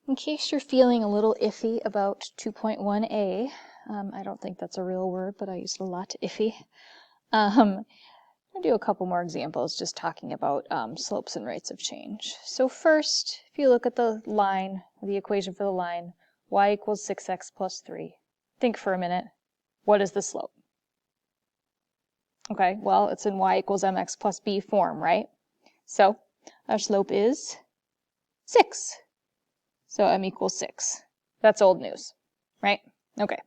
In case you're feeling a little iffy about 2.1a, I don't think that's a real word, but I use it a lot, iffy. I'll do a couple more examples just talking about slopes and rates of change. So first, if you look at the line, the equation for the line, y equals 6x plus 3. Think for a minute, what is the slope? Okay, well, it's in y equals mx plus b form, right? So our slope is 6. So m equals 6. That's old news, right? Okay.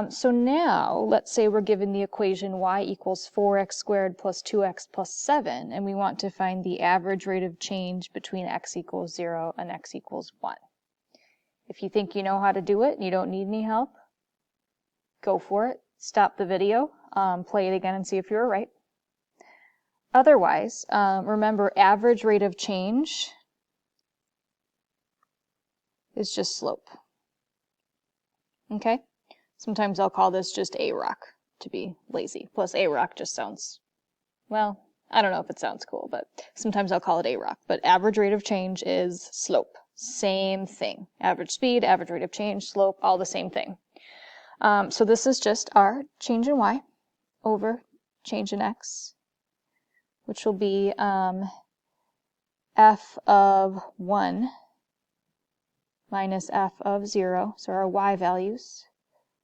So now, let's say we're given the equation y equals 4x squared plus 2x plus 7, and we want to find the average rate of change between x equals 0 and x equals 1. If you think you know how to do it and you don't need any help, go for it. Stop the video, play it again and see if you're right. Otherwise, remember average rate of change is just slope. Okay? Sometimes I'll call this just AROC to be lazy. Plus AROC just sounds, well, I don't know if it sounds cool, but sometimes I'll call it AROC. But average rate of change is slope. Same thing. Average speed, average rate of change, slope, all the same thing. So this is just our change in y over change in x, which will be f of 1 minus f of 0, so our y values,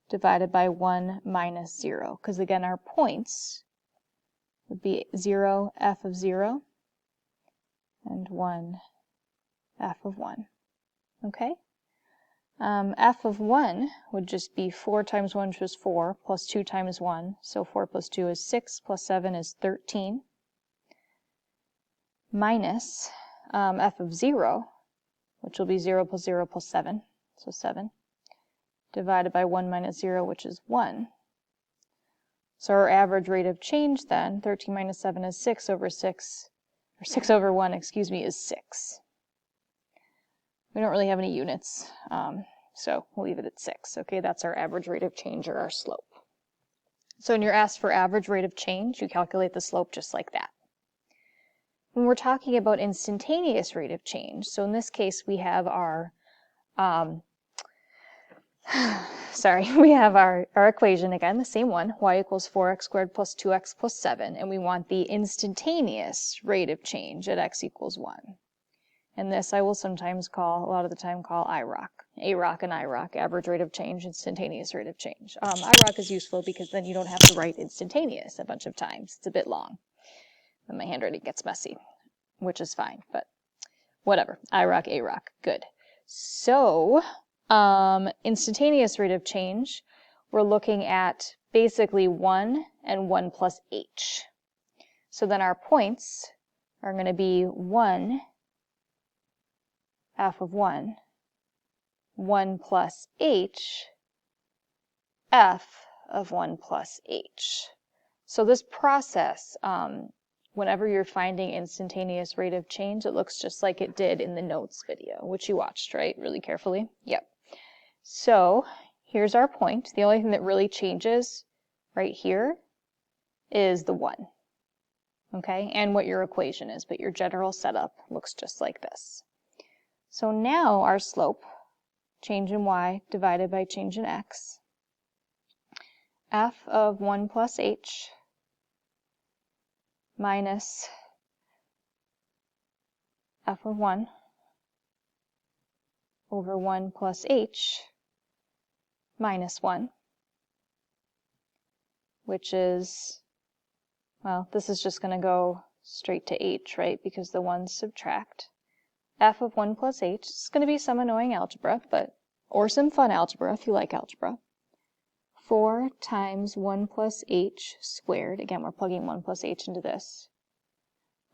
divided by 1 minus 0, because again our points would be 0 f of 0 and 1 f of 1. Okay? F of 1 would just be 4 times 1, which is 4, plus 2 times 1, so 4 plus 2 is 6, plus 7 is 13, minus f of 0, which will be 0 plus 0 plus 7, so 7, divided by 1 minus 0, which is 1. So our average rate of change then, 13 minus 7 is 6 over 6, or 6 over 1, excuse me, is 6. We don't really have any units, so we'll leave it at 6. Okay, that's our average rate of change, or our slope. So when you're asked for average rate of change, you calculate the slope just like that. When we're talking about instantaneous rate of change, so in this case we have our we have our equation again, the same one, y equals 4x squared plus 2x plus 7, and we want the instantaneous rate of change at x equals 1. And this I will sometimes call, a lot of the time, call IROC. AROC and IROC, average rate of change, instantaneous rate of change. IROC is useful because then you don't have to write instantaneous a bunch of times. It's a bit long. And my handwriting gets messy, which is fine, but whatever. IROC, AROC, good. So, instantaneous rate of change, we're looking at basically 1 and 1 plus h. So then our points are going to be 1 f of 1, 1 plus h, f of 1 plus h. So this process, whenever you're finding instantaneous rate of change, it looks just like it did in the notes video, which you watched, right, really carefully? Yep. So here's our point. The only thing that really changes right here is the 1, okay, and what your equation is, but your general setup looks just like this. So now our slope, change in y divided by change in x, f of 1 plus h minus f of 1 over 1 plus h minus 1, which is, well, this is just going to go straight to h, right, because the 1's subtract. F of 1 plus h is going to be some annoying algebra, or some fun algebra if you like algebra. 4 times 1 plus h squared, again we're plugging 1 plus h into this,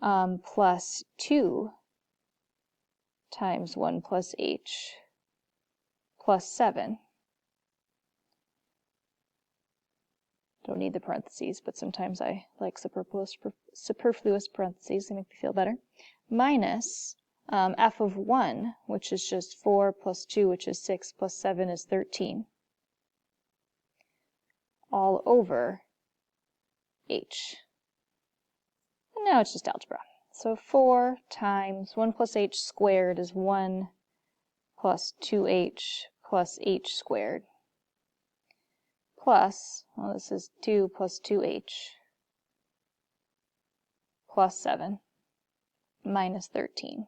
plus 2 times 1 plus h plus 7. Don't need the parentheses, but sometimes I like superfluous parentheses, they make me feel better, minus f of 1, which is just 4 plus 2, which is 6, plus 7 is 13, all over h. And now it's just algebra. So 4 times 1 plus h squared is 1 plus 2h plus h squared plus, well, this is 2 plus 2h plus 7 minus 13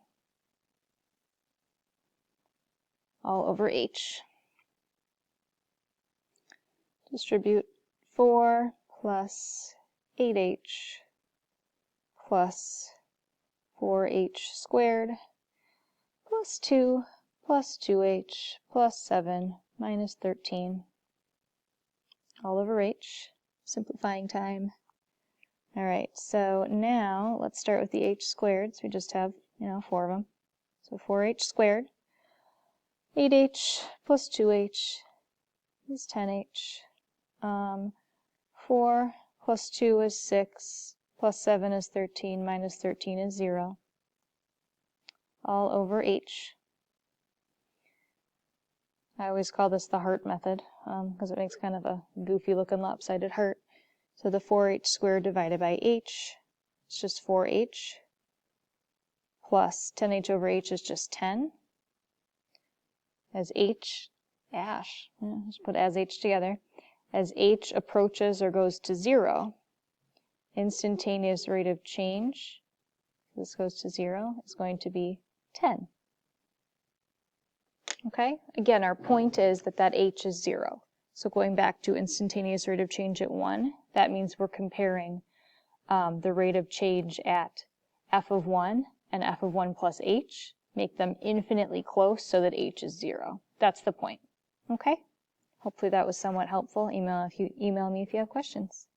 all over h. Distribute 4 plus 8h plus 4h squared plus 2 plus 2h plus 7 minus 13 all over h. Simplifying time. All right, so now let's start with the h squared. So we just have, 4 of them. So 4h squared. 8h plus 2h is 10h. 4 plus 2 is 6, plus 7 is 13, minus 13 is 0, all over h. I always call this the heart method because it makes kind of a goofy looking lopsided heart. So the 4h squared divided by h, it's just 4h, plus 10h over h is just 10, as h, just put as h together, as h approaches or goes to 0, instantaneous rate of change, this goes to 0, is going to be 10. Okay, again, our point is that h is 0. So going back to instantaneous rate of change at 1, that means we're comparing the rate of change at f of 1 and f of 1 plus h, make them infinitely close so that h is 0. That's the point. Okay? Hopefully that was somewhat helpful. Email me if you have questions.